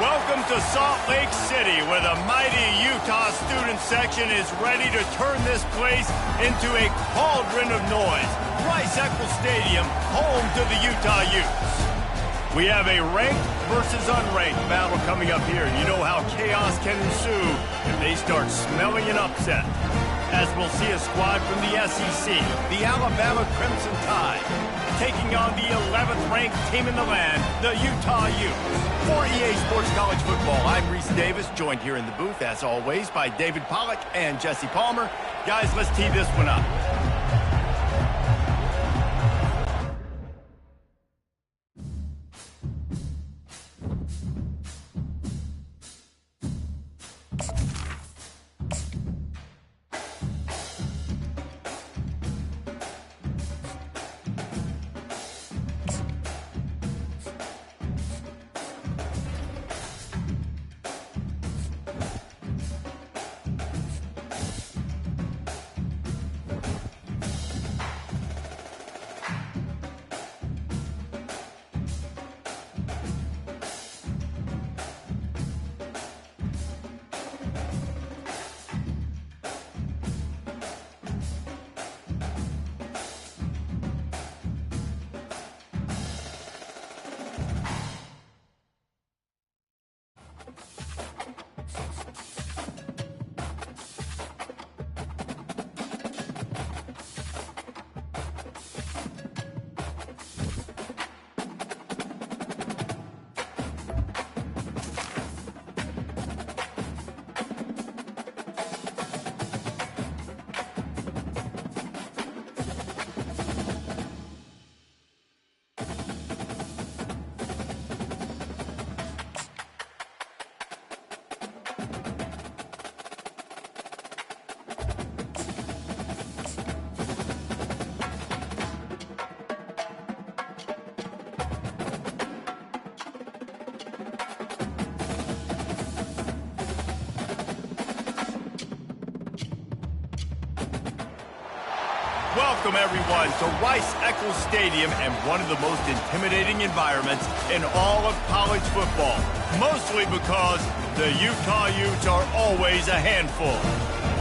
Welcome to Salt Lake City, where the mighty Utah student section is ready to turn this place into a cauldron of noise. Rice-Eccles Stadium, home to the Utah Utes. We have a ranked versus unranked battle coming up here. You know how chaos can ensue if they start smelling an upset. As we'll see a squad from the SEC, the Alabama Crimson Tide, taking on the 11th ranked team in the land, the Utah Utes. For EA Sports College Football, I'm Reese Davis, joined here in the booth, as always, by David Pollack and Jesse Palmer. Guys, let's tee this one up. Welcome, everyone, to Rice-Eccles Stadium and one of the most intimidating environments in all of college football, mostly because the Utah Utes are always a handful.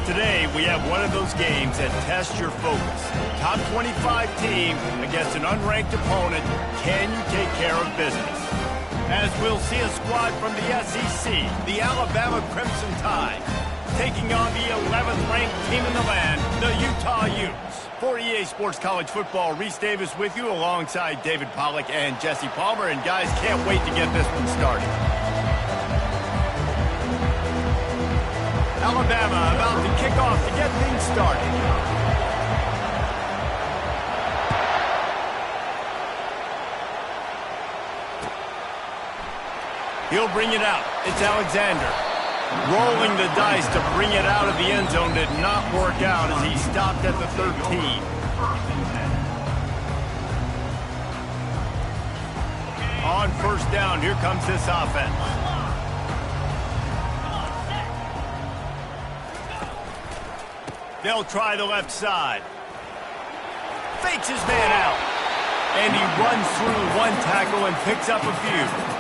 Today, we have one of those games that tests your focus. Top 25 team against an unranked opponent. Can you take care of business? As we'll see a squad from the SEC, the Alabama Crimson Tide, taking on the 11th ranked team in the land, the Utah Utes. For EA Sports College Football, Reese Davis with you alongside David Pollack and Jesse Palmer. And guys, can't wait to get this one started. Alabama about to kick off to get things started. He'll bring it out. It's Alexander. Rolling the dice to bring it out of the end zone did not work out as he stopped at the 13. On first down, here comes this offense. They'll try the left side. Fakes his man out. And he runs through one tackle and picks up a few.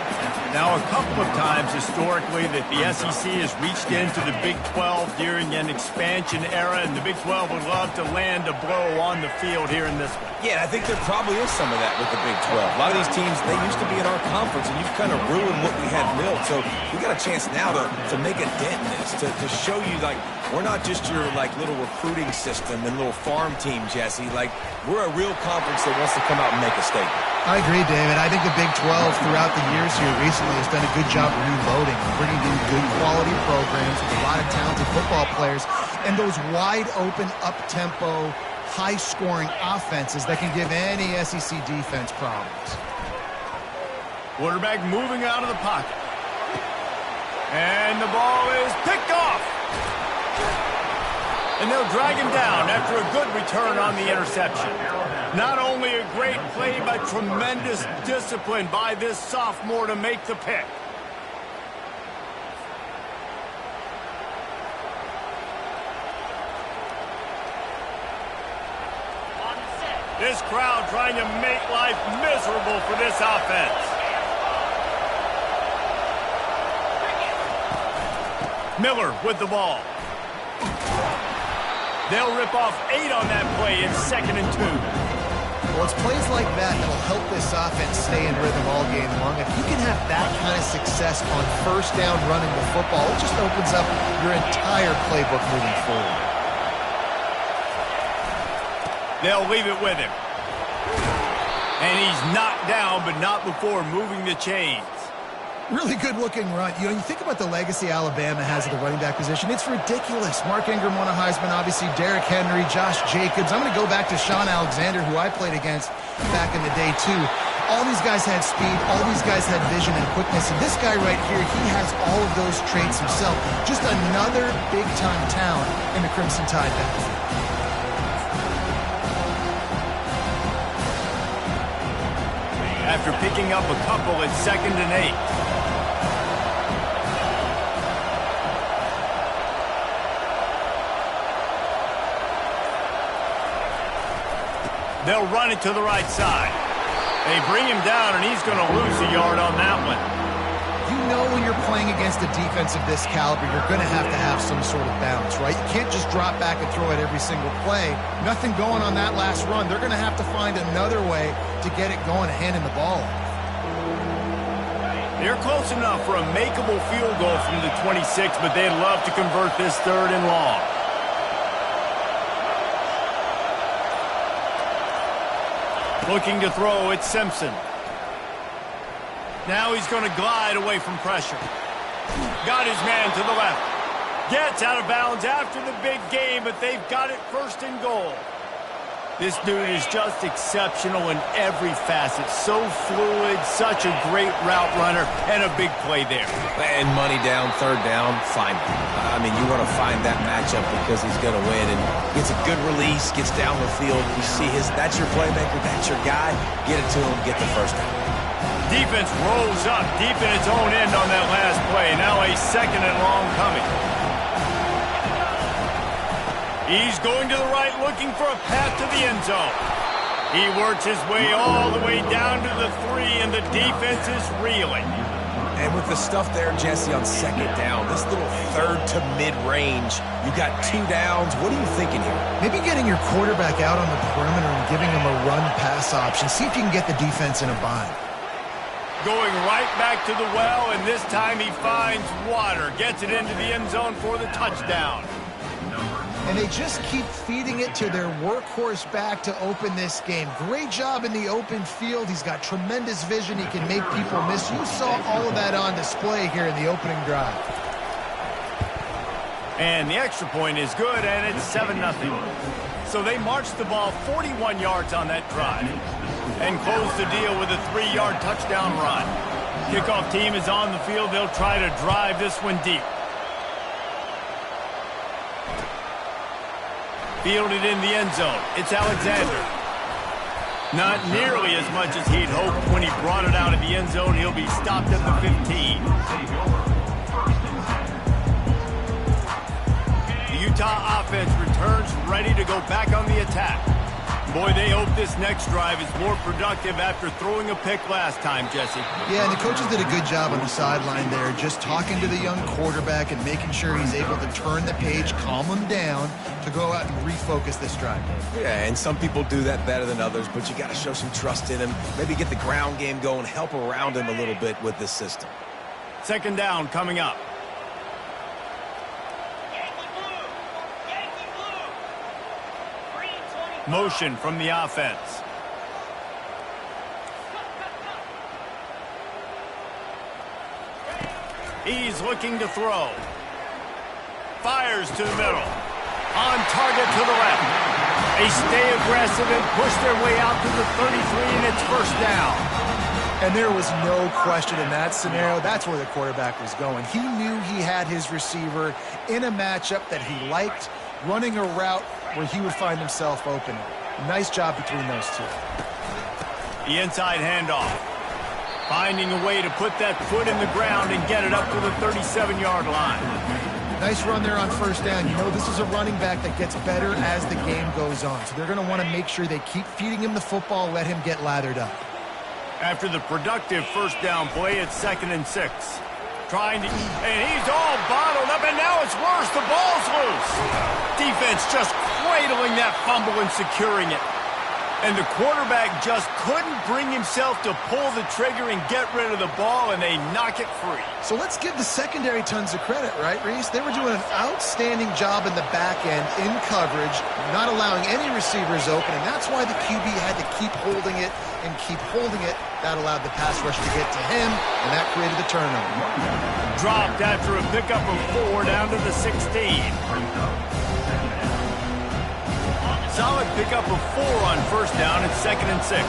Now, a couple of times historically that the SEC has reached into the Big 12 during an expansion era, and the Big 12 would love to land a blow on the field here in this one. Yeah, I think there probably is some of that with the Big 12. A lot of these teams, they used to be in our conference, and you've kind of ruined what we had built. So we got a chance now to make a dent in this, to show you, like, we're not just your, like, little recruiting system and little farm team, Jesse. Like, we're a real conference that wants to come out and make a statement. I agree, David. I think the Big 12 throughout the years here recently has done a good job reloading, bringing in good quality programs with a lot of talented football players and those wide-open, up-tempo, high-scoring offenses that can give any SEC defense problems. Quarterback moving out of the pocket. And the ball is picked off. And they'll drag him down after a good return on the interception. Not only a great play, but tremendous discipline by this sophomore to make the pick. This crowd trying to make life miserable for this offense. Miller with the ball. They'll rip off 8 on that play in 2nd and 2. Well, it's plays like that that'll help this offense stay in rhythm all game long. If you can have that kind of success on first down running the football, it just opens up your entire playbook moving forward. They'll leave it with him. And he's knocked down, but not before moving the chains. Really good-looking run. You know, you think about the legacy Alabama has at the running back position. It's ridiculous. Mark Ingram won a Heisman, obviously. Derrick Henry, Josh Jacobs. I'm going to go back to Sean Alexander, who I played against back in the day, too. All these guys had speed. All these guys had vision and quickness. And this guy right here, he has all of those traits himself. Just another big-time talent in the Crimson Tide backfield. After picking up a couple at 2nd and 8. They'll run it to the right side. They bring him down, and he's going to lose a yard on that one. You know when you're playing against a defense of this caliber, you're going to have some sort of balance, right? You can't just drop back and throw it every single play. Nothing going on that last run. They're going to have to find another way to get it going and handing the ball off. They're close enough for a makeable field goal from the 26, but they'd love to convert this 3rd and long. Looking to throw, it's Simpson. Now he's going to glide away from pressure. Got his man to the left. Gets out of bounds after the big game, but they've got it 1st and goal. This dude is just exceptional in every facet. So fluid, such a great route runner, and a big play there. And money down, 3rd down, fine. I mean, you want to find that matchup because he's going to win. And gets a good release, gets down the field. You see that's your playmaker, that's your guy. Get it to him, get the 1st down. Defense rolls up deep in its own end on that last play. Now a 2nd and long coming. He's going to the right, looking for a path to the end zone. He works his way all the way down to the 3, and the defense is reeling. And with the stuff there, Jesse, on 2nd down, this little 3rd to mid-range, you got 2 downs. What are you thinking here? Maybe getting your quarterback out on the perimeter and giving him a run-pass option. See if you can get the defense in a bind. Going right back to the well, and this time he finds water. Gets it into the end zone for the touchdown. And they just keep feeding it to their workhorse back to open this game. Great job in the open field. He's got tremendous vision. He can make people miss. You saw all of that on display here in the opening drive. And the extra point is good, and it's 7-0. So they marched the ball 41 yards on that drive and closed the deal with a 3-yard touchdown run. Kickoff team is on the field. They'll try to drive this one deep. Fielded in the end zone. It's Alexander. Not nearly as much as he'd hoped when he brought it out of the end zone. He'll be stopped at the 15. The Utah offense returns ready to go back on the attack. Boy, they hope this next drive is more productive after throwing a pick last time, Jesse. Yeah, and the coaches did a good job on the sideline there, just talking to the young quarterback and making sure he's able to turn the page, calm him down, to go out and refocus this drive. Yeah, and some people do that better than others, but you got to show some trust in him. Maybe get the ground game going, help around him a little bit with this system. 2nd down coming up. Motion from the offense. He's looking to throw. Fires to the middle. On target to the left. They stay aggressive and push their way out to the 33, and it's 1st down. And there was no question in that scenario. That's where the quarterback was going. He knew he had his receiver in a matchup that he liked, running a route where he would find himself open. Nice job between those two. The inside handoff. Finding a way to put that foot in the ground and get it up to the 37-yard line. Nice run there on 1st down. You know, this is a running back that gets better as the game goes on. So they're going to want to make sure they keep feeding him the football, let him get lathered up. After the productive 1st down play, it's 2nd and 6. Trying to, and he's all bottled up, and now it's worse. The ball's loose. Defense just cradling that fumble and securing it. And the quarterback just couldn't bring himself to pull the trigger and get rid of the ball, and they knock it free. So let's give the secondary tons of credit, right, Reese? They were doing an outstanding job in the back end, in coverage, not allowing any receivers open, and that's why the QB had to keep holding it and keep holding it. That allowed the pass rush to get to him, and that created the turnover. Dropped after a pickup of 4 down to the 16. Solid pickup of 4 on first down and 2nd and 6.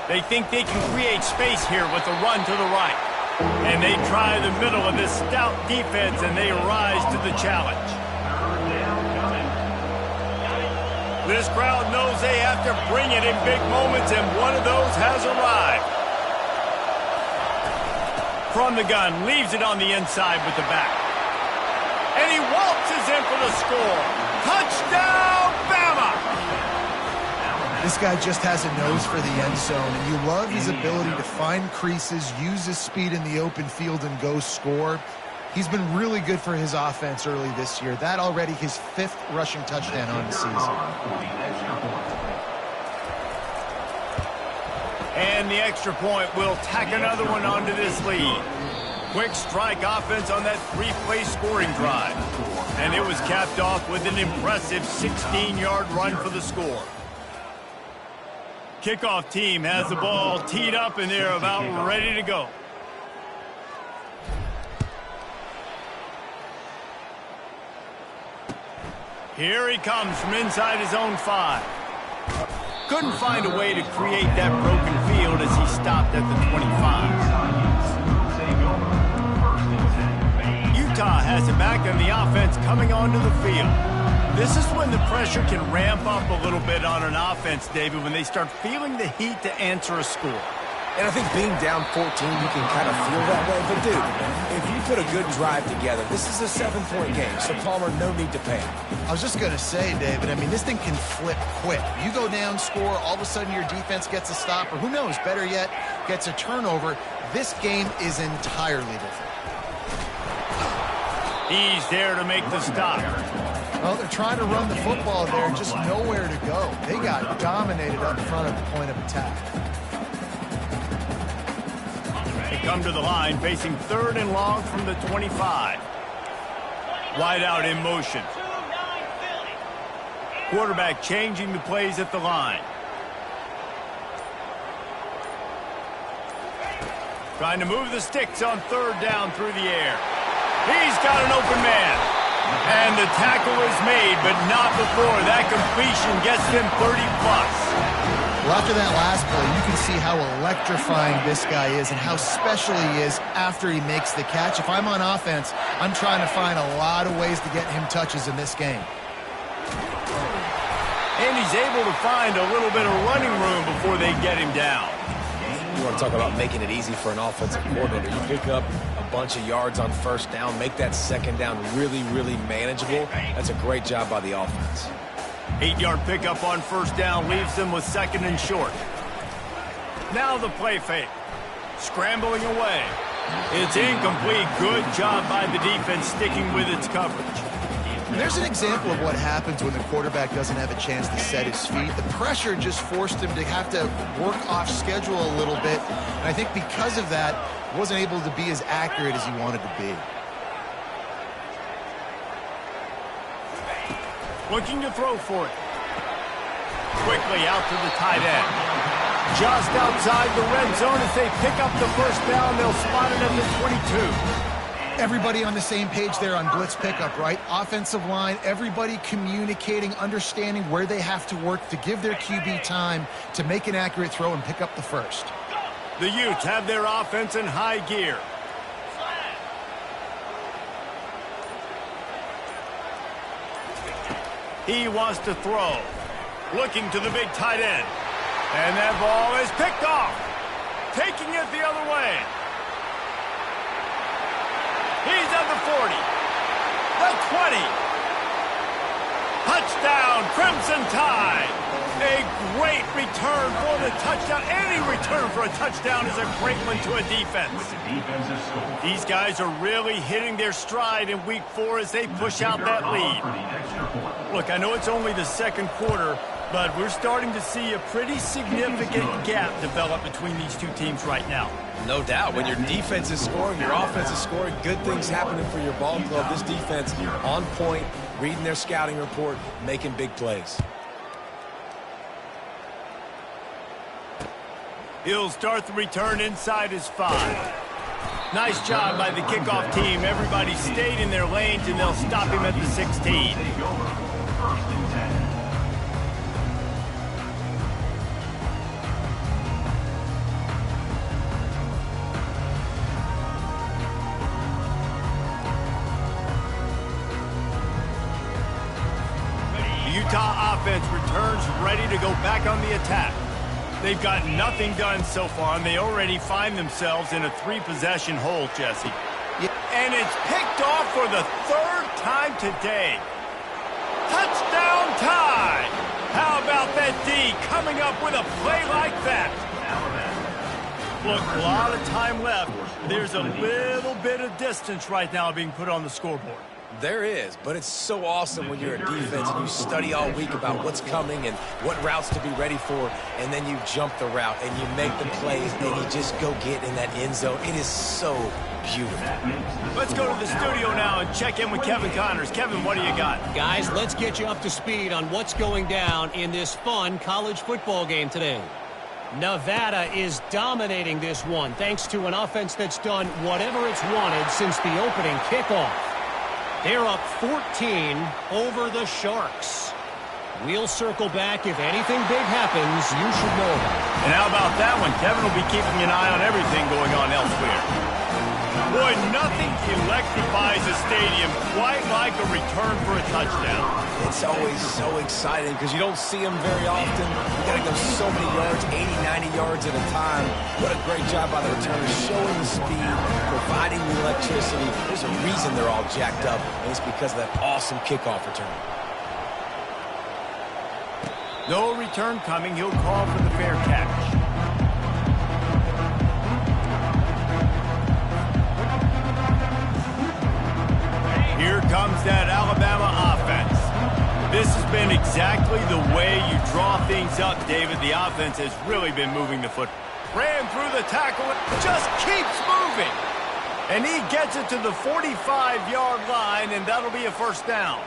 They think they can create space here with a run to the right. And they try the middle of this stout defense, and they rise to the challenge. This crowd knows they have to bring it in big moments, and one of those has arrived. From the gun, leaves it on the inside with the back. And he waltzes in for the score. Touchdown, Bama! This guy just has a nose for the end zone, and you love his ability to find creases, use his speed in the open field, and go score. He's been really good for his offense early this year. That already his 5th rushing touchdown on the season. And the extra point will tack another one onto this lead. Quick strike offense on that 3-play scoring drive. And it was capped off with an impressive 16-yard run for the score. Kickoff team has the ball teed up, and they're about ready to go. Here he comes from inside his own 5. Couldn't find a way to create that broken field as he stopped at the 25. Utah has it back, and the offense coming onto the field. This is when the pressure can ramp up a little bit on an offense, David, when they start feeling the heat to answer a score. And I think being down 14, you can kind of feel that way. But, dude, if you put a good drive together, this is a 7-point game, so Palmer, no need to panic. I was just going to say, David, I mean, this thing can flip quick. You go down, score, all of a sudden your defense gets a stop, or who knows, better yet, gets a turnover. This game is entirely different. He's there to make the stop. Well, they're trying to run the football there, just nowhere to go. They got dominated up front at the point of attack. They come to the line, facing 3rd and long from the 25. Wide out in motion. Quarterback changing the plays at the line. Trying to move the sticks on 3rd down through the air. He's got an open man. And the tackle is made, but not before that completion gets them 30-plus. Well, after that last play, you can see how electrifying this guy is and how special he is after he makes the catch. If I'm on offense, I'm trying to find a lot of ways to get him touches in this game. And he's able to find a little bit of running room before they get him down. You want to talk about making it easy for an offensive coordinator. You pick up a bunch of yards on 1st down, make that 2nd down really, really manageable. That's a great job by the offense. 8-yard pickup on 1st down leaves them with 2nd and short. Now the play fake. Scrambling away. It's incomplete. Good job by the defense sticking with its coverage. And there's an example of what happens when the quarterback doesn't have a chance to set his feet. The pressure just forced him to have to work off schedule a little bit. And I think because of that, wasn't able to be as accurate as he wanted to be. Looking to throw for it. Quickly out to the tight end. Just outside the red zone as they pick up the 1st down. They'll spot it at the 22. Everybody on the same page there on blitz pickup, right? Offensive line, everybody communicating, understanding where they have to work to give their QB time to make an accurate throw and pick up the 1st. The Utes have their offense in high gear. He wants to throw. Looking to the big tight end. And that ball is picked off. Taking it the other way. He's at the 40. The 20. Touchdown, Crimson Tide. A great return for the touchdown. Any return for a touchdown is a great one to a defense. These guys are really hitting their stride in week 4 as they push out that lead. Look, I know it's only the second quarter, but we're starting to see a pretty significant gap develop between these two teams right now. No doubt. When your defense is scoring, your offense is scoring, good things happening for your ball club. This defense on point, reading their scouting report, making big plays. He'll start the return inside his 5. Nice job by the kickoff team. Everybody stayed in their lanes, and they'll stop him at the 16. The Utah offense returns ready to go back on the attack. They've got nothing done so far, and they already find themselves in a 3-possession hole, Jesse. And it's picked off for the 3rd time today. Touchdown time! How about that D coming up with a play like that? Look, a lot of time left. There's a little bit of distance right now being put on the scoreboard. There is, but it's so awesome when you're a defense and you study all week about what's coming and what routes to be ready for, and then you jump the route and you make the plays and you just go get in that end zone. It is so beautiful. Let's go to the studio now and check in with Kevin Connors. Kevin, what do you got? Guys, let's get you up to speed on what's going down in this fun college football game today. Nevada is dominating this one thanks to an offense that's done whatever it's wanted since the opening kickoff. They're up 14 over the Sharks. We'll circle back. If anything big happens, you should know about it. And how about that one? Kevin will be keeping an eye on everything going on elsewhere. Boy, nothing electrifies a stadium quite like a return for a touchdown. It's always so exciting because you don't see them very often. You got to go so many yards, 80, 90 yards at a time. What a great job by the returners, showing the speed, providing the electricity. There's a reason they're all jacked up, and it's because of that awesome kickoff return. No return coming. He'll call for the fair catch. Here comes that Alabama offense. This has been exactly the way you draw things up, David. The offense has really been moving the foot. Ran through the tackle, just keeps moving. And he gets it to the 45-yard line, and that'll be a first down.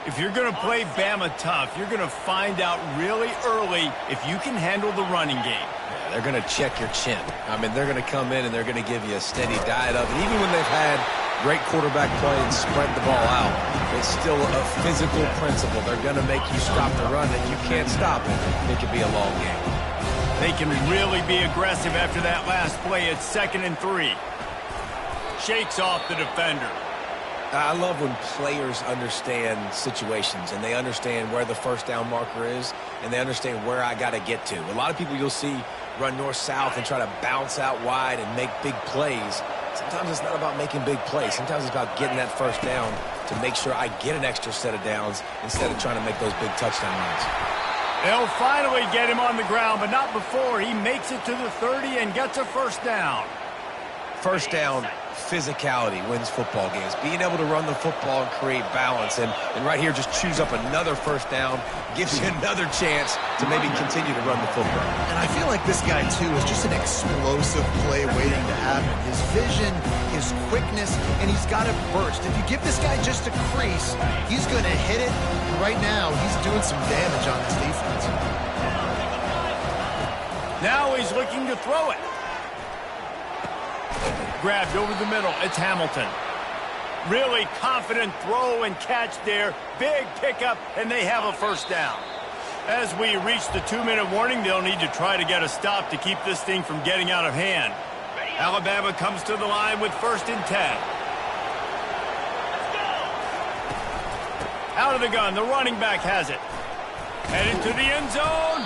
If you're going to play Bama tough, you're going to find out really early if you can handle the running game. Yeah, they're going to check your chin. I mean, they're going to come in and they're going to give you a steady diet of it. Even when they've had great quarterback play and spread the ball out, it's still a physical principle. They're going to make you stop the run, and you can't stop it. It could be a long game. They can really be aggressive after that last play. It's 2nd and 3. Shakes off the defender. I love when players understand situations and they understand where the first down marker is and they understand where I got to get to. A lot of people you'll see run north-south and try to bounce out wide and make big plays. Sometimes it's not about making big plays. Sometimes it's about getting that first down to make sure I get an extra set of downs instead of trying to make those big touchdown runs. They'll finally get him on the ground, but not before he makes it to the 30 and gets a first down. First down, physicality wins football games. Being able to run the football and create balance. And right here, just choose up another first down, gives you another chance to maybe continue to run the football. And I feel like this guy, too, is just an explosive play waiting to happen. His vision, his quickness, and he's got it burst. If you give this guy just a crease, he's going to hit it. Right now, he's doing some damage on this defense. Now he's looking to throw it. Grabbed over the middle. It's Hamilton. Really confident throw and catch there. Big pickup, and they have a first down. As we reach the 2-minute warning, they'll need to try to get a stop to keep this thing from getting out of hand. Alabama comes to the line with 1st and 10. Out of the gun, the running back has it. Headed to the end zone.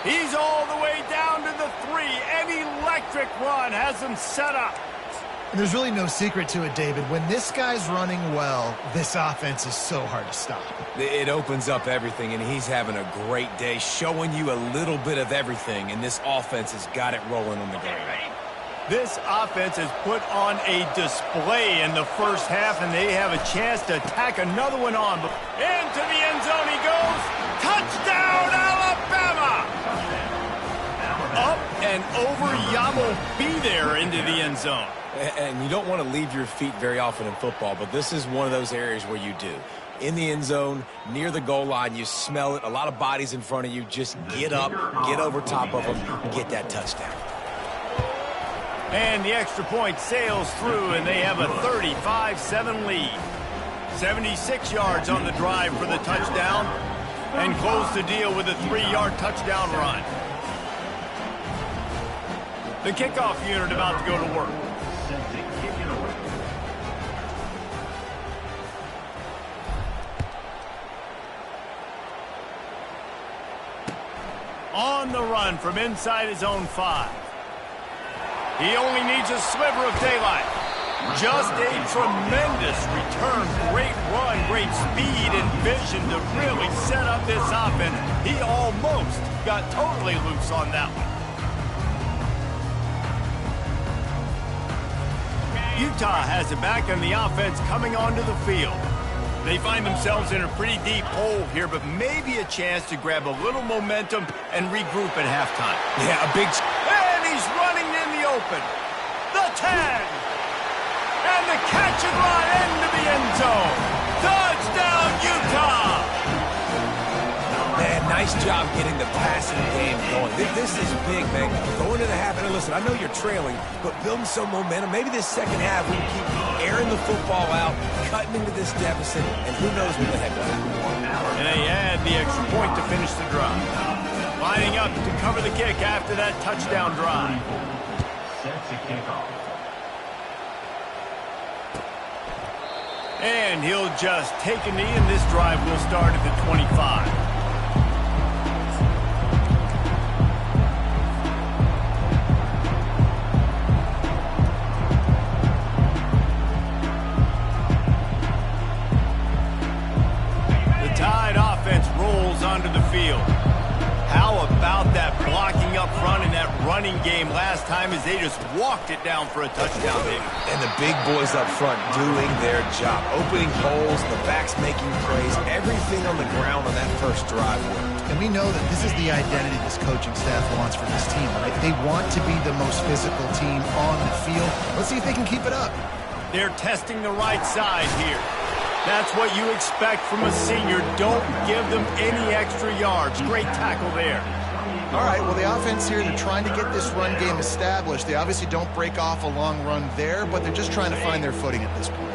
He's all the way down to the 3. An electric run has him set up. And there's really no secret to it, David. When this guy's running well, this offense is so hard to stop. It opens up everything, and he's having a great day, showing you a little bit of everything, and this offense has got it rolling on the ground. This offense has put on a display in the first half, and they have a chance to tack another one on. Into the end zone he goes. Touchdown, Alabama! Up and over, Yamo be there into the end zone. And you don't want to leave your feet very often in football, but this is one of those areas where you do. In the end zone, near the goal line, you smell it. A lot of bodies in front of you. Just get up, get over top of them, get that touchdown. And the extra point sails through, and they have a 35-7 lead. 76 yards on the drive for the touchdown, and close the deal with a 3-yard touchdown run. The kickoff unit about to go to work. On the run from inside his own 5. He only needs a sliver of daylight. Just a tremendous return. Great run, great speed and vision to really set up this offense. He almost got totally loose on that one. Utah has it back on the offense coming onto the field. They find themselves in a pretty deep hole here, but maybe a chance to grab a little momentum and regroup at halftime. Yeah, a big... And he's running in the open. The 10. And the catch and run into the end zone. Touchdown, Utah! Man, nice job getting the passing game going. This is big, man. Going to the half, and listen, I know you're trailing, but building some momentum. Maybe this second half we can keep airing the football out, cutting into this deficit, and who knows what the heck will happen. And they add the extra point to finish the drive. Lining up to cover the kick after that touchdown drive. Set to kick off. And he'll just take a knee, and this drive will start at the 25. Onto the field. How about that blocking up front in that running game last time as they just walked it down for a touchdown, baby. And the big boys up front doing their job. Opening holes, the backs making plays, everything on the ground on that first drive worked. And we know that this is the identity this coaching staff wants for this team, right? They want to be the most physical team on the field. Let's see if they can keep it up. They're testing the right side here. That's what you expect from a senior. Don't give them any extra yards. Great tackle there. All right, well, the offense here, they're trying to get this run game established. They obviously don't break off a long run there, but they're just trying to find their footing at this point.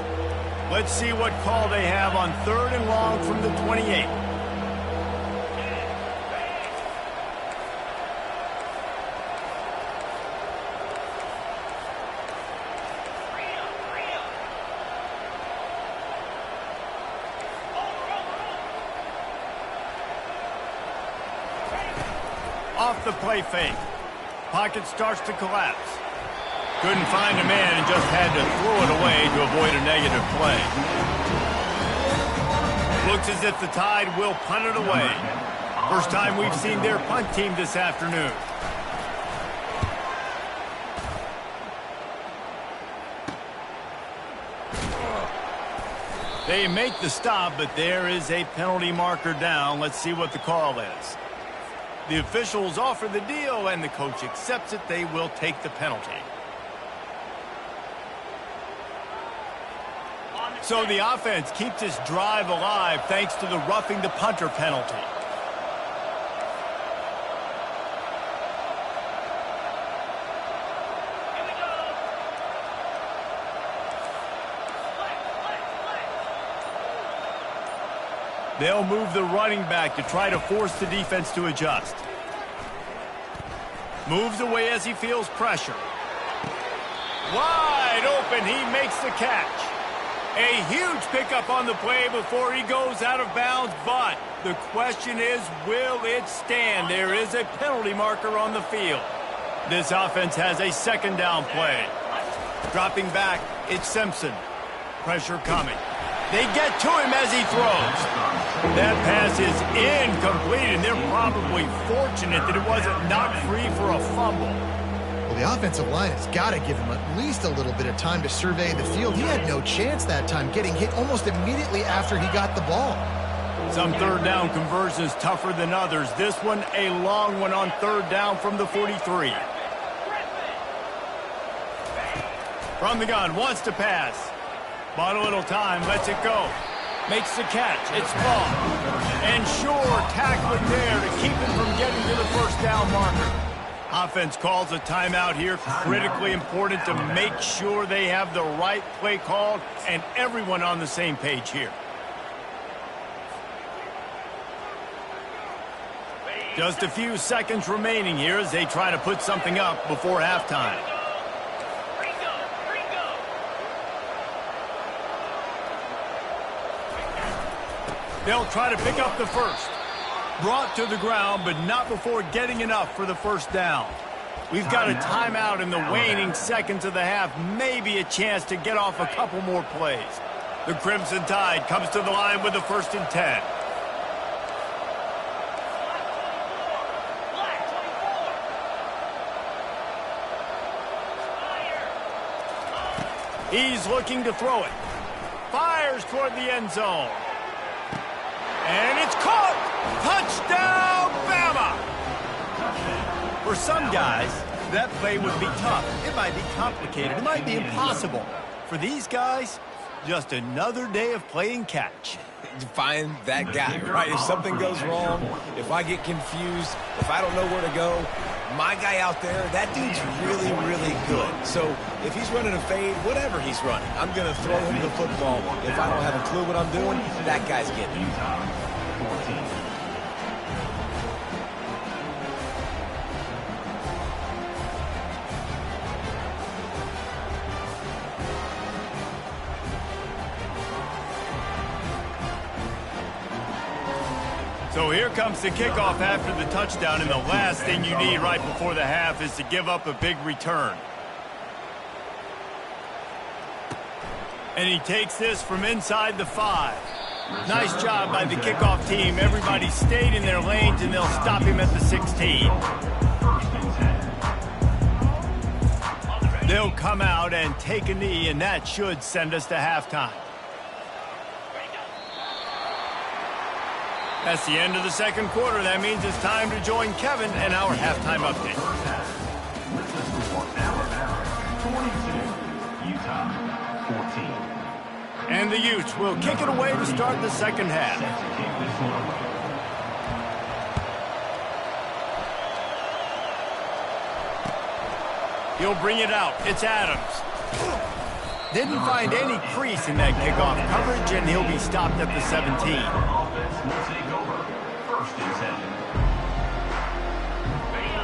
Let's see what call they have on 3rd and long from the 28. Off the play fake. Pocket starts to collapse. Couldn't find a man and just had to throw it away to avoid a negative play. Looks as if the Tide will punt it away. First time we've seen their punt team this afternoon. They make the stop, but there is a penalty marker down. Let's see what the call is. The officials offer the deal, and the coach accepts it. They will take the penalty. So the offense keeps this drive alive thanks to the roughing the punter penalty. They'll move the running back to try to force the defense to adjust. Moves away as he feels pressure. Wide open, he makes the catch. A huge pickup on the play before he goes out of bounds, but the question is, will it stand? There is a penalty marker on the field. This offense has a 2nd down play. Dropping back, it's Simpson. Pressure coming. They get to him as he throws. That pass is incomplete, and they're probably fortunate that it wasn't knocked free for a fumble. Well, the offensive line has got to give him at least a little bit of time to survey the field. He had no chance that time, getting hit almost immediately after he got the ball. Some third down conversions tougher than others. This one a long one on third down from the 43. From the gun, wants to pass. Bought a little time, lets it go. Makes the catch, it's Ball. And sure, tackling there to keep him from getting to the first down marker. Offense calls a timeout here. Critically important to make sure they have the right play called and everyone on the same page here. Just a few seconds remaining here as they try to put something up before halftime. They'll try to pick up the first. Brought to the ground, but not before getting enough for the first down. We've got a timeout in the waning seconds of the half. Maybe a chance to get off a couple more plays. The Crimson Tide comes to the line with the 1st and 10. He's looking to throw it. Fires toward the end zone. And it's caught! Touchdown, Bama! For some guys, that play would be tough. It might be complicated. It might be impossible. For these guys, just another day of playing catch. Find that guy, right? If something goes wrong, if I get confused, if I don't know where to go, my guy out there, that dude's really, really good. So if he's running a fade, whatever he's running, I'm going to throw him the football. If I don't have a clue what I'm doing, that guy's getting it. So here comes the kickoff after the touchdown, and the last thing you need right before the half is to give up a big return. And he takes this from inside the 5. Nice job by the kickoff team. Everybody stayed in their lanes, and they'll stop him at the 16. They'll come out and take a knee, and that should send us to halftime. That's the end of the second quarter. That means it's time to join Kevin and our halftime update. And the Utes will kick it away to start the second half. He'll bring it out. It's Adams. Didn't find any crease in that kickoff coverage, and he'll be stopped at the 17.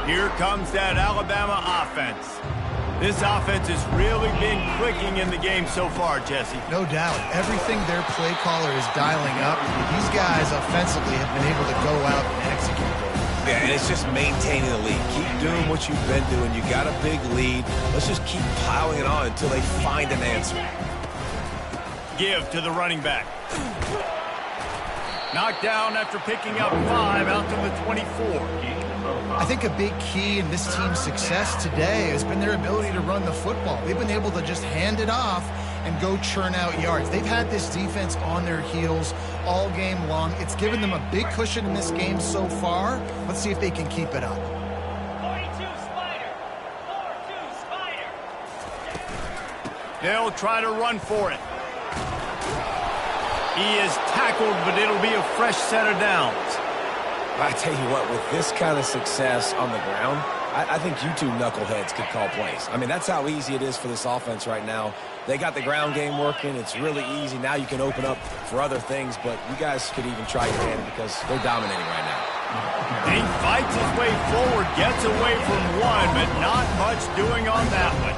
Here comes that Alabama offense. This offense has really been clicking in the game so far, Jesse. No doubt. Everything their play caller is dialing up, these guys offensively have been able to go out and execute. Yeah, and it's just maintaining the lead. Keep doing what you've been doing. You got a big lead. Let's just keep piling it on until they find an answer. Give to the running back. Knocked down after picking up 5 out to the 24. I think a big key in this team's success today has been their ability to run the football. They've been able to just hand it off and go churn out yards. They've had this defense on their heels all game long. It's given them a big cushion in this game so far. Let's see if they can keep it up. 42 Spider. 4-2 Spider. They'll try to run for it. He is tackled, but it'll be a fresh set of downs. I tell you what, with this kind of success on the ground, I think you two knuckleheads could call plays. I mean, that's how easy it is for this offense right now. They got the ground game working. It's really easy. Now you can open up for other things, but you guys could even try your hand because they're dominating right now. He fights his way forward, gets away from one, but not much doing on that one.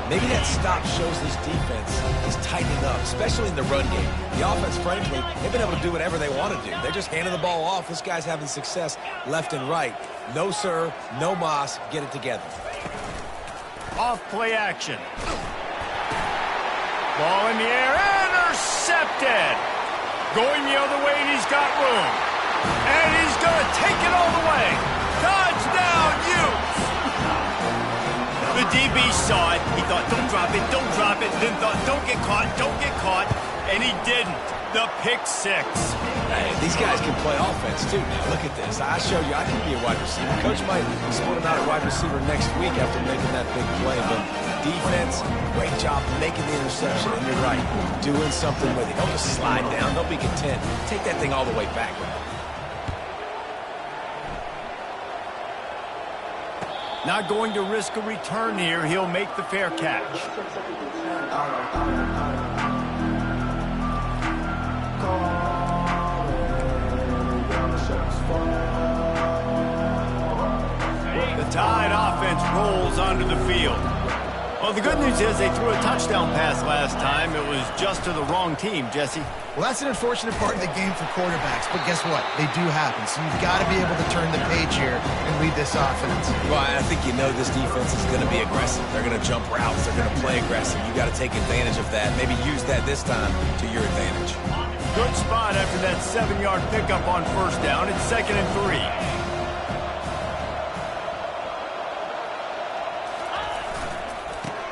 Maybe that stop shows this defense is tightening up, especially in the run game. The offense, frankly, they've been able to do whatever they want to do. They're just handing the ball off. This guy's having success left and right. No, sir. No, Moss. Get it together. Off play action. Ball in the air, intercepted. Going the other way, and he's got room. And he's going to take it all the way. Touchdown, Utes! The DB saw it. He thought, don't drop it, don't drop it. Then thought, don't get caught. And he didn't. The pick six. Hey, these guys can play offense, too. Now, look at this. I showed you I can be a wide receiver. Coach might split him out at wide receiver next week after making that big play. But defense, great job making the interception. And you're right, doing something with it. Don't just slide down. Don't be content. Take that thing all the way back. Not going to risk a return here. He'll make the fair catch. The Tide offense rolls onto the field. Well, the good news is they threw a touchdown pass last time. It was just to the wrong team, Jesse. Well, that's an unfortunate part of the game for quarterbacks, but guess what? They do happen, so you've got to be able to turn the page here and lead this offense. Well, I think you know this defense is going to be aggressive. They're going to jump routes. They're going to play aggressive. You got to take advantage of that. Maybe use that this time to your advantage. Good spot after that 7-yard pickup on first down. It's 2nd and 3.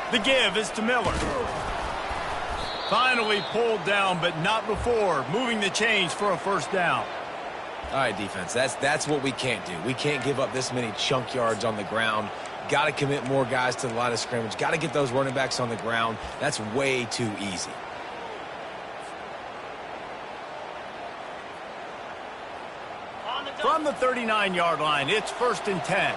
The give is to Miller. Finally pulled down, but not before moving the chains for a first down. All right, defense, that's what we can't do. We can't give up this many chunk yards on the ground. Got to commit more guys to the line of scrimmage. Got to get those running backs on the ground. That's way too easy. From the 39-yard line, it's 1st and 10.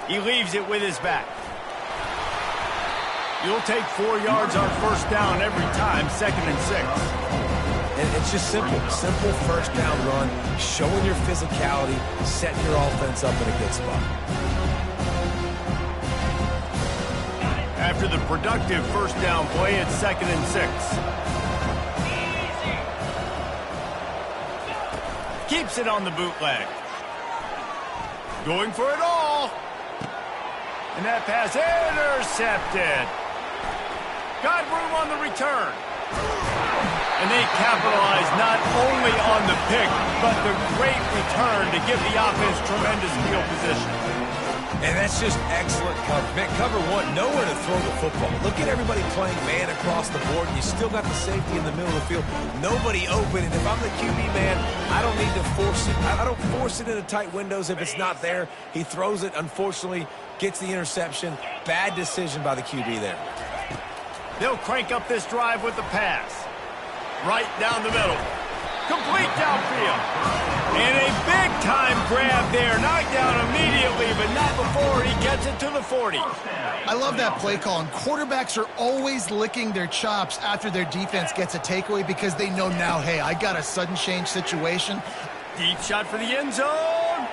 He leaves it with his back. You'll take 4 yards on first down every time, 2nd and 6. And it's just simple. Simple first down run, showing your physicality, setting your offense up in a good spot. After the productive first down play, it's 2nd and 6. Keeps it on the bootleg. Going for it all. And that pass intercepted. Got room on the return. And they capitalize not only on the pick, but the great return to give the offense tremendous field position. And that's just excellent cover. Man, cover one, nowhere to throw the football. Look at everybody playing man across the board. You still got the safety in the middle of the field. Nobody open. And if I'm the QB man, I don't need to force it. I don't force it into tight windows if it's not there. He throws it, unfortunately, gets the interception. Bad decision by the QB there. They'll crank up this drive with the pass. Right down the middle. Complete downfield. And a big-time grab there. Knocked down immediately, but not before he gets it to the 40. I love that play call, and quarterbacks are always licking their chops after their defense gets a takeaway because they know now, hey, I got a sudden change situation. Deep shot for the end zone.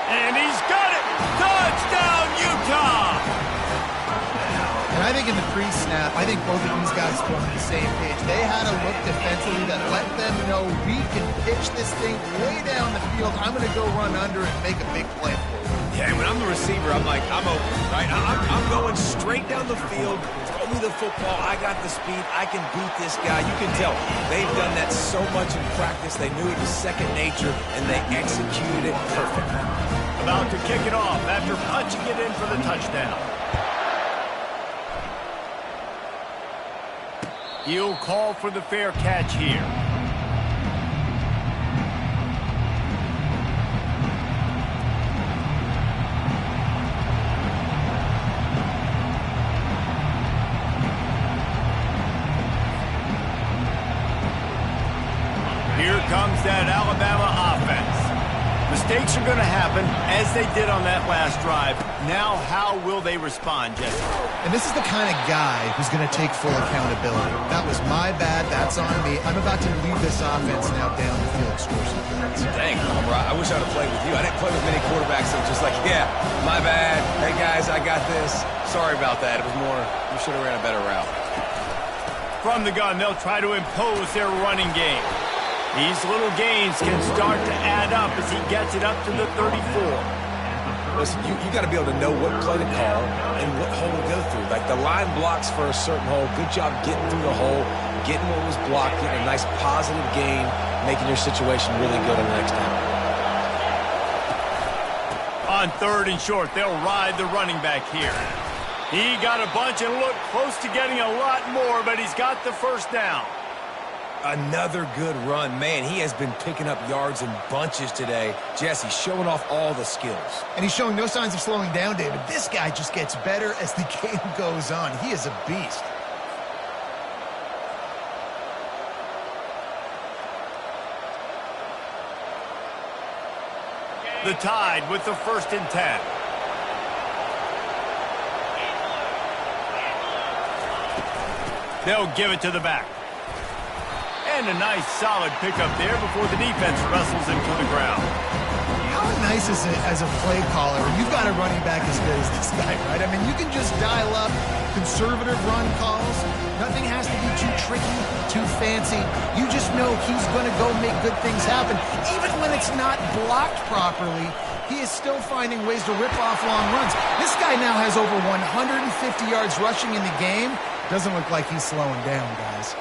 And he's got it. Touchdown, Utah. And I think in the pre-snap, I think both of these guys were on the same page. They had a look defensively that let them know we can pitch this thing way down the field. I'm going to go run under and make a big play for you. Yeah, when I'm the receiver, I'm like, I'm open, right? I'm going straight down the field. Throw me the football. I got the speed. I can beat this guy. You can tell they've done that so much in practice. They knew it was second nature, and they executed it perfectly. About to kick it off after punching it in for the touchdown. He'll call for the fair catch here. Here comes that Alabama offense. Mistakes are going to happen, as they did on that last drive. Now, how will they respond, Jesse? And this is the kind of guy who's going to take full accountability. That was my bad. That's on me. I'm about to lead this offense now down the field, score some points. Dang, I wish I'd have played with you. I didn't play with many quarterbacks that were just like, yeah, my bad. Hey, guys, I got this. Sorry about that. It was more, you should have ran a better route. From the gun, they'll try to impose their running game. These little gains can start to add up as he gets it up to the 34. Listen, you got to be able to know what play to call and what hole to go through. Like the line blocks for a certain hole. Good job getting through the hole, getting what was blocked, getting a nice positive gain, making your situation really good on the next down. On 3rd and short, they'll ride the running back here. He got a bunch and looked close to getting a lot more, but he's got the first down. Another good run. Man, he has been picking up yards in bunches today. Jesse showing off all the skills. And he's showing no signs of slowing down, David. This guy just gets better as the game goes on. He is a beast. The Tide with the 1st and 10. They'll give it to the back. And a nice solid pickup there before the defense wrestles him to the ground. How nice is it as a play caller when you've got a running back as good as this guy, right? I mean, you can just dial up conservative run calls. Nothing has to be too tricky, too fancy. You just know he's going to go make good things happen. Even when it's not blocked properly, he is still finding ways to rip off long runs. This guy now has over 150 yards rushing in the game. Doesn't look like he's slowing down, guys.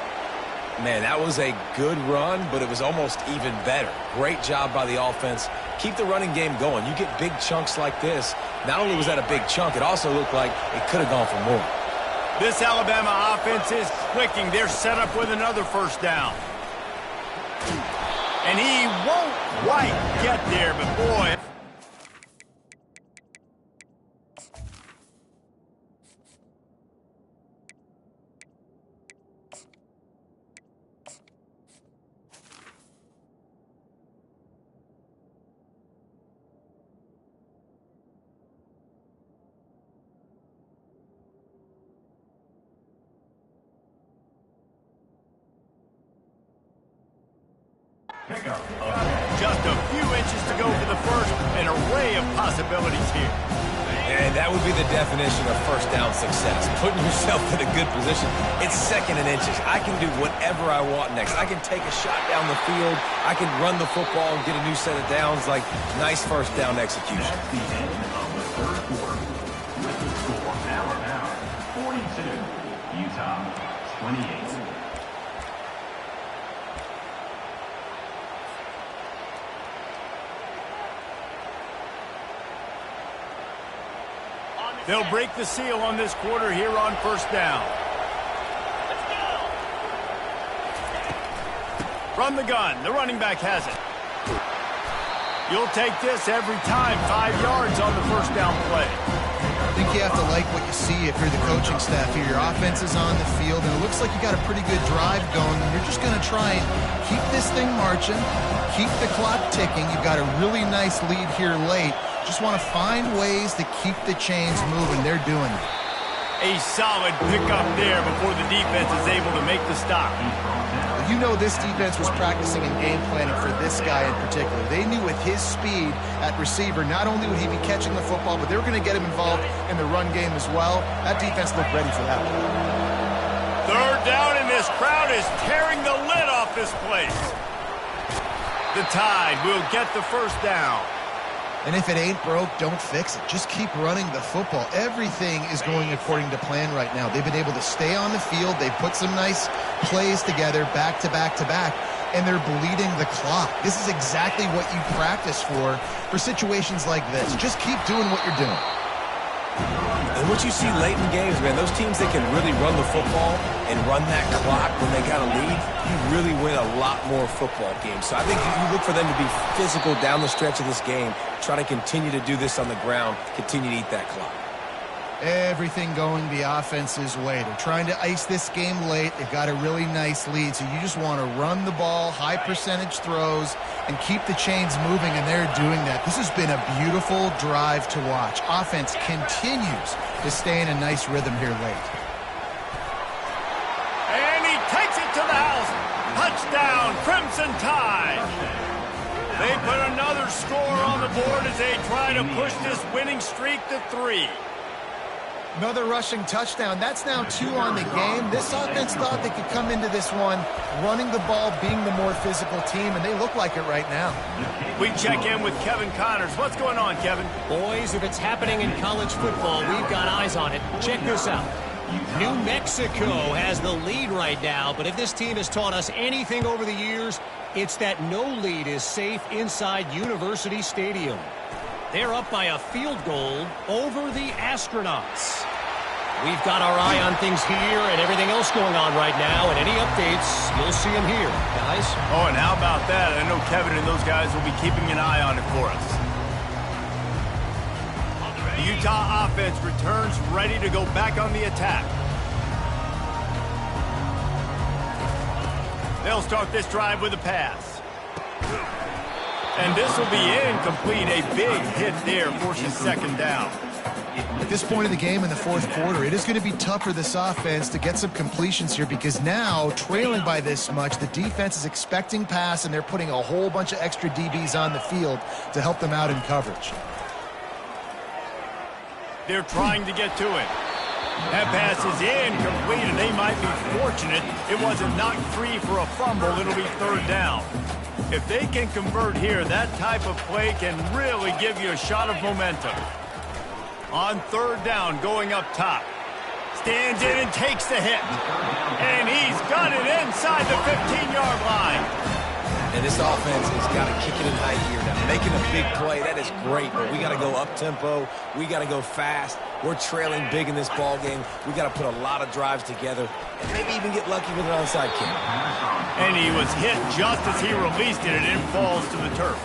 Man, that was a good run, but it was almost even better. Great job by the offense. Keep the running game going. You get big chunks like this. Not only was that a big chunk, it also looked like it could have gone for more. This Alabama offense is clicking. They're set up with another first down. And he won't quite get there, but boy... Just a few inches to go for the first. An array of possibilities here. And that would be the definition of first down success. Putting yourself in a good position. It's 2nd and inches. I can do whatever I want next. I can take a shot down the field. I can run the football and get a new set of downs. Like, nice first down execution. That's the end of the 3rd quarter. With the score, Alabama 42, Utah 28. They'll break the seal on this quarter here on 1st down. From the gun, the running back has it. You'll take this every time. 5 yards on the first down play. I think you have to like what you see if you're the coaching staff here. Your offense is on the field, and it looks like you got a pretty good drive going. And you're just going to try and keep this thing marching, keep the clock ticking. You've got a really nice lead here late. Just want to find ways to keep the chains moving. They're doing it. A solid pickup there before the defense is able to make the stop. You know this defense was practicing and game planning for this guy in particular. They knew with his speed at receiver, not only would he be catching the football, but they were going to get him involved in the run game as well. That defense looked ready for that. 3rd down, and this crowd is tearing the lid off this place. The Tide will get the first down. And if it ain't broke, don't fix it. Just keep running the football. Everything is going according to plan right now. They've been able to stay on the field. They've put some nice plays together back to back to back, and they're bleeding the clock. This is exactly what you practice for situations like this. Just keep doing what you're doing. And what you see late in games, man, those teams that can really run the football and run that clock when they got a lead, you really win a lot more football games. So I think you look for them to be physical down the stretch of this game, try to continue to do this on the ground, continue to eat that clock. Everything going the offense's way. They're trying to ice this game late. They've got a really nice lead, so you just want to run the ball, high percentage throws, and keep the chains moving, and they're doing that. This has been a beautiful drive to watch. Offense continues to stay in a nice rhythm here late. And he takes it to the house. Touchdown, Crimson Tide. They put another score on the board as they try to push this winning streak to 3. Another rushing touchdown. That's now 2 on the game. This offense thought they could come into this one running the ball, being the more physical team, and they look like it right now. We check in with Kevin Connors. What's going on, Kevin? Boys, if it's happening in college football, we've got eyes on it. Check this out. New Mexico has the lead right now, but if this team has taught us anything over the years, it's that no lead is safe inside University Stadium. They're up by a field goal over the Astronauts. We've got our eye on things here and everything else going on right now, and any updates, you'll see them here, guys. Oh, and how about that? I know Kevin and those guys will be keeping an eye on it for us. The Utah offense returns ready to go back on the attack. They'll start this drive with a pass. And this will be incomplete. A big hit there, forcing second down. At this point of the game in the fourth quarter, it is going to be tough for this offense to get some completions here because now, trailing by this much, the defense is expecting pass, and they're putting a whole bunch of extra DBs on the field to help them out in coverage. They're trying to get to it. That pass is incomplete, and they might be fortunate it wasn't knocked free for a fumble. It'll be third down. If they can convert here, that type of play can really give you a shot of momentum. On third down, going up top. Stands in and takes the hit. And he's got it inside the 15-yard line. And this offense has got to kick it in high gear now. Making a big play, that is great, but we got to go up-tempo. We got to go fast. We're trailing big in this ball game. We got to put a lot of drives together and maybe even get lucky with an onside kick. And he was hit just as he released it, and it falls to the turf.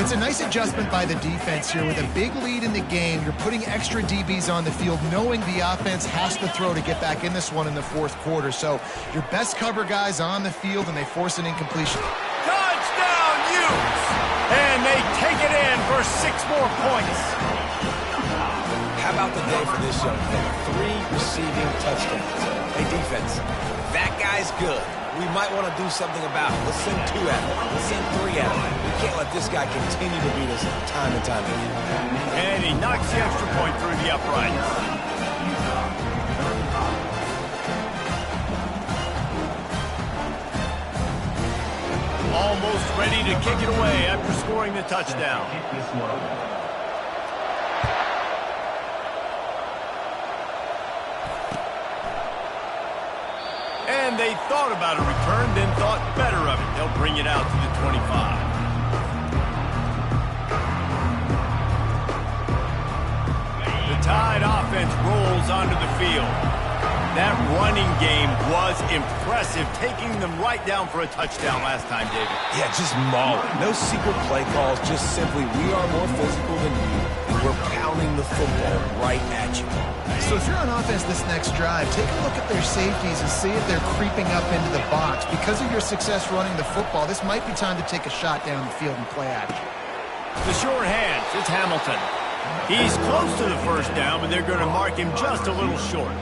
It's a nice adjustment by the defense here. With a big lead in the game, you're putting extra DBs on the field, knowing the offense has to throw to get back in this one in the fourth quarter. So your best cover guys on the field, and they force an incompletion. Touchdown, Utes! And they take it in for 6 more points. How about the day for this young fella? 3 receiving touchdowns. Hey, defense, that guy's good. We might want to do something about it. Let's send 2 at him. Let's send 3 at him. We can't let this guy continue to beat us time and time again. And he knocks the extra point through the uprights. Almost ready to kick it away after scoring the touchdown. And they thought about a return, then thought better of it. They'll bring it out to the 25. The Tide offense rolls onto the field. That running game was impressive, taking them right down for a touchdown last time, David. Yeah, just mauling. No secret play calls, just simply we are more physical than you, and we're pounding the football right at you. So if you're on offense this next drive, take a look at their safeties and see if they're creeping up into the box. Because of your success running the football, this might be time to take a shot down the field and play action. The short hands, it's Hamilton. He's close to the first down, but they're going to mark him just a little short.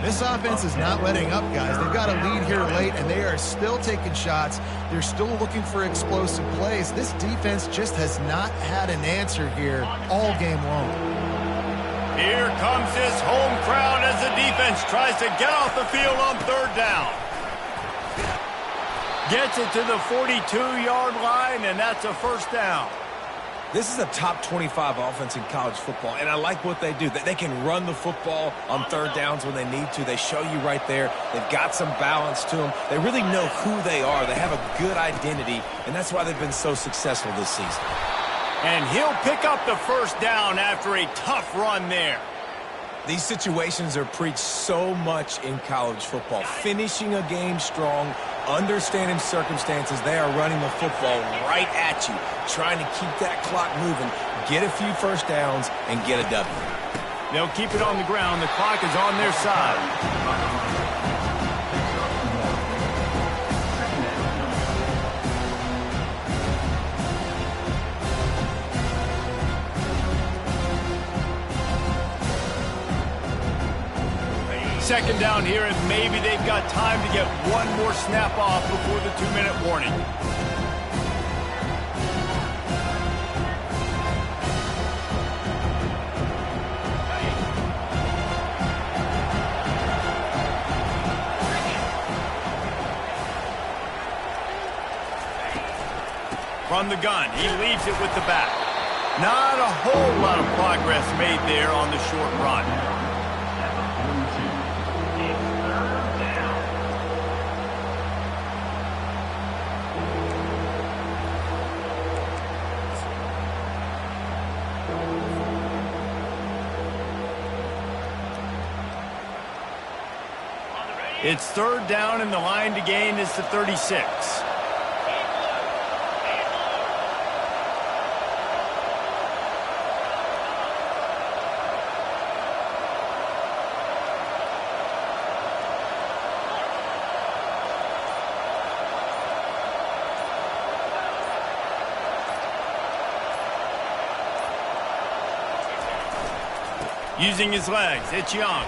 This offense is not letting up, guys. They've got a lead here late, and they are still taking shots. They're still looking for explosive plays. This defense just has not had an answer here all game long. Here comes his home crowd as the defense tries to get off the field on third down. Gets it to the 42-yard line, and that's a first down. This is a top 25 offense in college football, and I like what they do. They can run the football on third downs when they need to. They show you right there. They've got some balance to them. They really know who they are. They have a good identity, and that's why they've been so successful this season. And he'll pick up the first down after a tough run there. These situations are preached so much in college football. Finishing a game strong, understanding circumstances. They are running the football right at you, trying to keep that clock moving, get a few first downs, and get a W. They'll keep it on the ground. The clock is on their side. Second down here, and maybe they've got time to get one more snap off before the 2-minute warning. From the gun, he leaves it with the back. Not a whole lot of progress made there on the short run. At the 42, it's 3rd down. It's 3rd down, and the line to gain is the 36. Using his legs, it's Young.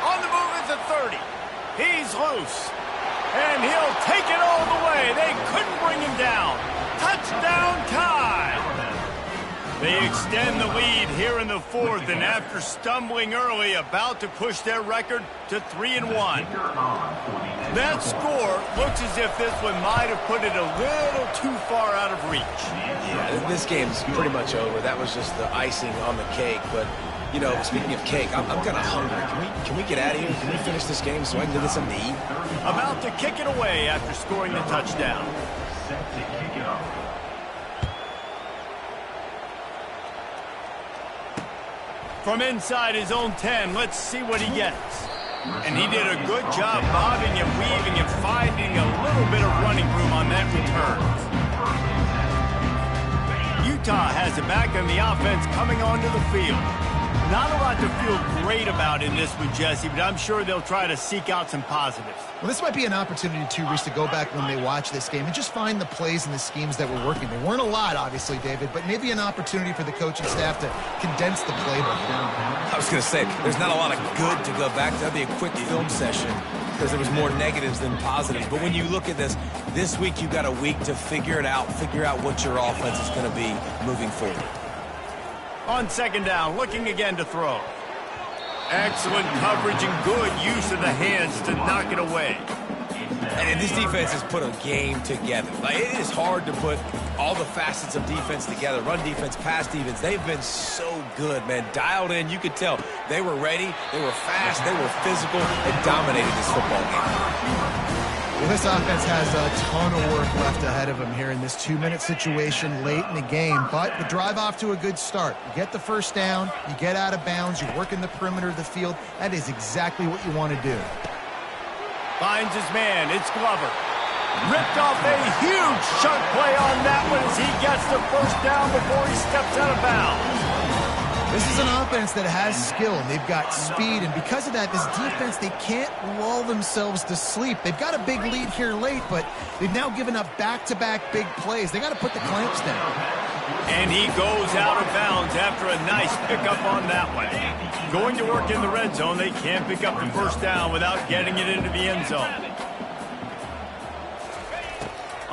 On the move at the 30. He's loose. And he'll take it all the way. They couldn't bring him down. Touchdown tie. They extend the lead here in the 4th, and after stumbling early, about to push their record to 3-1. That score looks as if this one might have put it a little too far out of reach. Yeah, this game's pretty much over. That was just the icing on the cake. But, you know, speaking of cake, I'm kind of hungry. Can we get out of here? Can we finish this game so I can go get something to eat? About to kick it away after scoring the touchdown. Set to kick it off. From inside his own 10, let's see what he gets. And he did a good job bobbing and weaving and finding a little bit of running room on that return. Utah has it back, and the offense coming onto the field. Not a lot to feel great about in this one, Jesse, but I'm sure they'll try to seek out some positives. Well, this might be an opportunity, too, Reese, to go back when they watch this game and just find the plays and the schemes that were working. There weren't a lot, obviously, David, but maybe an opportunity for the coaching staff to condense the playbook. I was going to say, there's not a lot of good to go back to. That'd be a quick film session because there was more negatives than positives. But when you look at this week you've got a week to figure it out, figure out what your offense is going to be moving forward. On 2nd down, looking again to throw. Excellent coverage and good use of the hands to knock it away. And this defense has put a game together. Like, it is hard to put all the facets of defense together. Run defense, pass defense. They've been so good, man. Dialed in. You could tell they were ready. They were fast. They were physical. They dominated this football game. Well, this offense has a ton of work left ahead of them here in this 2-minute situation late in the game, but the drive off to a good start. You get the first down, you get out of bounds, you work in the perimeter of the field. That is exactly what you want to do. Finds his man, it's Glover. Ripped off a huge chunk play on that one as he gets the first down before he steps out of bounds. This is an offense that has skill, and they've got speed, and because of that, this defense, they can't lull themselves to sleep. They've got a big lead here late, but they've now given up back-to-back big plays. They got to put the clamps down. And he goes out of bounds after a nice pickup on that one. Going to work in the red zone, they can't pick up the first down without getting it into the end zone.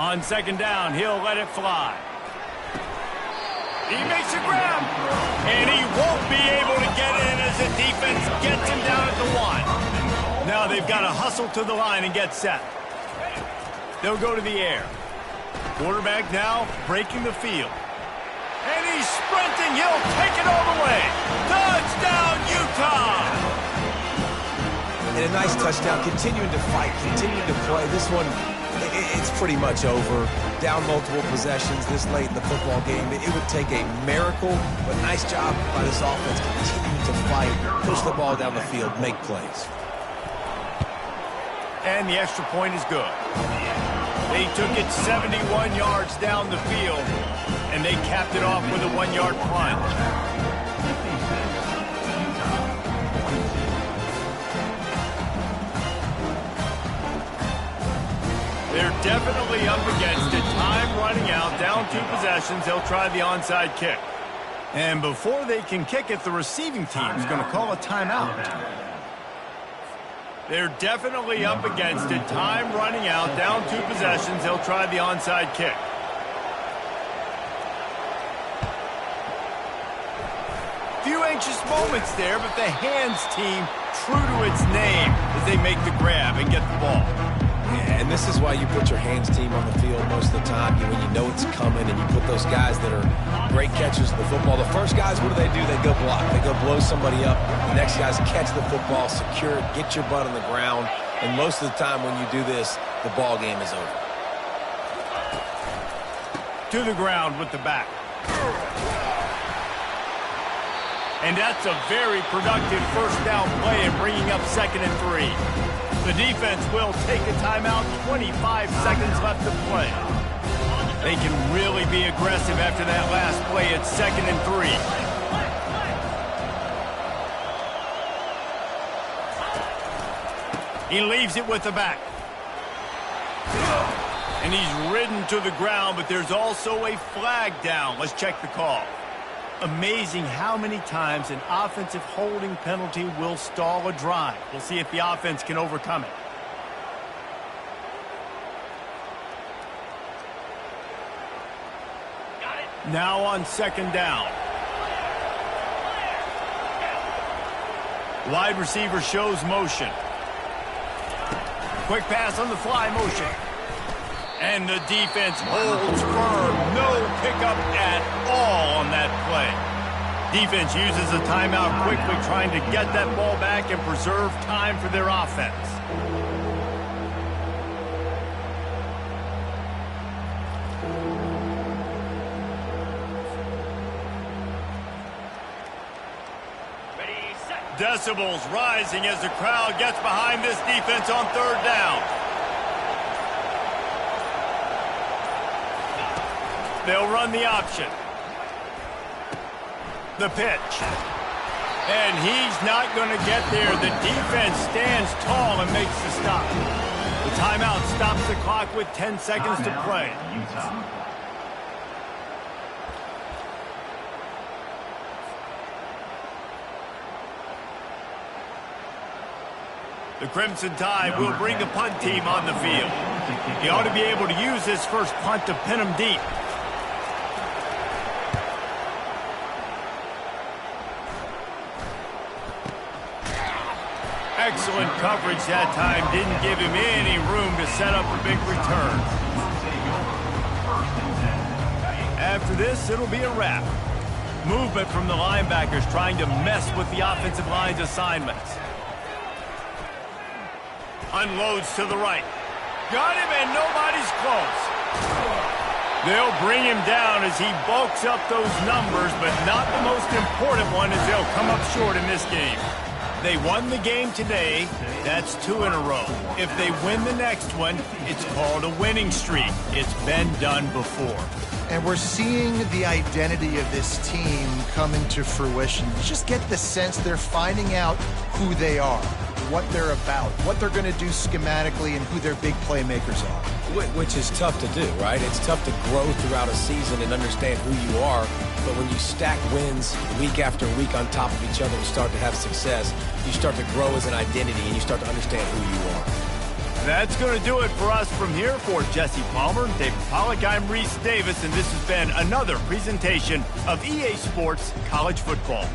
On 2nd down, he'll let it fly. He makes a grab, and he won't be able to get in as the defense gets him down at the 1. Now they've got to hustle to the line and get set. They'll go to the air. Quarterback now breaking the field. And he's sprinting. He'll take it all the way. Touchdown, Utah! And a nice touchdown, continuing to fight, continuing to play. This one, it's pretty much over. Down multiple possessions this late in the football game. It would take a miracle, but nice job by this offense continuing to fight, push the ball down the field, make plays. And the extra point is good. They took it 71 yards down the field, and they capped it off with a 1-yard plunge. They're definitely up against it. Time running out, down 2 possessions. They'll try the onside kick. And before they can kick it, the receiving team is going to call a timeout. They're definitely up against it. Time running out, down 2 possessions. They'll try the onside kick. Few anxious moments there, but the hands team true to its name as they make the grab and get the ball. And this is why you put your hands team on the field most of the time. When you know it's coming and you put those guys that are great catchers of the football. The first guys, what do? They go block. They go blow somebody up. The next guys catch the football, secure it, get your butt on the ground. And most of the time when you do this, the ball game is over. To the ground with the back. And that's a very productive first down play and bringing up 2nd and 3. The defense will take a timeout, 25 seconds left to play. They can really be aggressive after that last play at 2nd and 3. He leaves it with the back. And he's ridden to the ground, but there's also a flag down. Let's check the call. Amazing how many times an offensive holding penalty will stall a drive. We'll see if the offense can overcome it. Now on 2nd down. Wide receiver shows motion. Quick pass on the fly motion. And the defense holds firm. No pickup at all on that play. Defense uses a timeout quickly, trying to get that ball back and preserve time for their offense. Decibels rising as the crowd gets behind this defense on 3rd down. They'll run the option. The pitch. And he's not going to get there. The defense stands tall and makes the stop. The timeout stops the clock with 10 seconds to play. Utah. The Crimson Tide will bring the punt team on the field. He ought to be able to use this first punt to pin him deep. Excellent coverage that time. Didn't give him any room to set up a big return. After this, it'll be a wrap. Movement from the linebackers trying to mess with the offensive line's assignments. Unloads to the right. Got him, and nobody's close. They'll bring him down as he bulks up those numbers, but not the most important one, as they'll come up short in this game. They won the game today. That's 2 in a row. If they win the next one, it's called a winning streak. It's been done before. And we're seeing the identity of this team come into fruition. You just get the sense they're finding out who they are, what they're about, what they're going to do schematically, and who their big playmakers are. Which is tough to do, right? It's tough to grow throughout a season and understand who you are. But when you stack wins week after week on top of each other and start to have success, you start to grow as an identity and you start to understand who you are. That's going to do it for us from here. For Jesse Palmer, David Pollack, I'm Reese Davis, and this has been another presentation of EA Sports College Football.